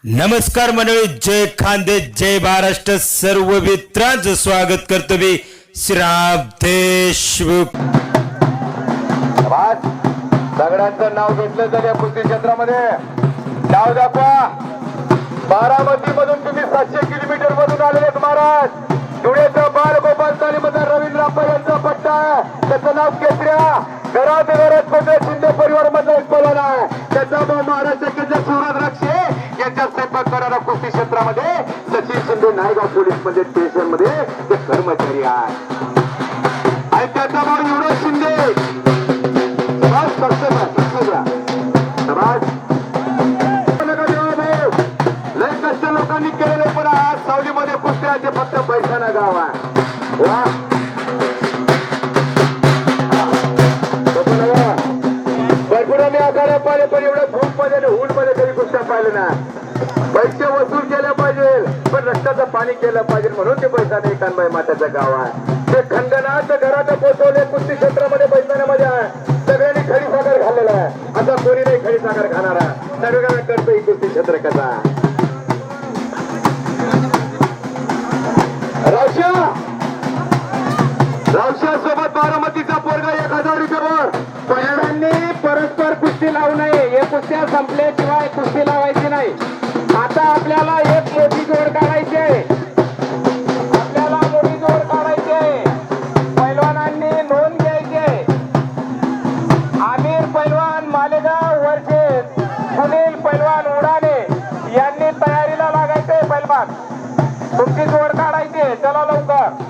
नमस्कार मंडळी, जय खानदेश, जय महाराष्ट्र. सर्व मित्रांचं स्वागत करतो मी श्रीराम देशमुख. सगळ्यांचं नाव घेतलं जाते कुस्ती क्षेत्रामध्ये. नाव दाखवा. बारामती मधून तुम्ही 700 किलोमीटर मधून आलेले महाराज. धुळेचा बालगोपाल तालीमदार रवींद्र अप्पा यांचा पट्टा आहे. त्याचं नाव केसऱ्या. घरात शिंदे परिवार मधला एक पलवान आहे. त्याचा भाऊ महाराष्ट्राचे सूरज रक्षे यांच्या स्वयंपाक करणारा कुस्ती क्षेत्रामध्ये सचिन शिंदे नायगाव पोलीस मध्ये स्टेशन मध्ये ते कर्मचारी आहे. आणि त्याचा भाऊ युवराज शिंदे. लय कष्ट लोकांनी केलेले, पण आज सावलीमध्ये कुस्त्याचे फक्त पैशाना गाव आहे. वा भरपूर आम्ही आखाड्या पाहिले, पण एवढ्या खूप मध्ये हुड मध्ये कधी कुस्त्या पाहिले ना. पैसे वसूल केले पाहिजे, पण रक्ताचं पाणी केलं पाहिजे, म्हणून ते पैसाने कानबाई माताचं गाव आहे. ते खंडनाथ घरात पोहोचवले कुस्ती क्षेत्रामध्ये पैसाण्यामध्ये आहे. सगळ्यांनी खडी साखर घाललेला आहे. आता कोणी नाही खडी साखर खाणार आहे. सगळ्यांना करतो ही कुस्ती क्षेत्र कसा. रावशा सोबत बारामतीचा पोरगा 1000 रुपयावर. पहिल्यांनी परस्पर कुस्ती लावू नये. हे कुस्त्या संपल्याशिवाय कुस्ती लावायची नाही. आता आपल्याला एक मोठी जोड काढायची आहे. आपल्याला मोठी जोड काढायची आहे. पैलवानांनी नोंद घ्यायची आहे. आमिर पैलवान मालेगाव वरचे, सुनील पैलवान उडाने यांनी तयारीला लागायचंय. पैलवान तुमची जोड काढायची आहे. चला लवकर.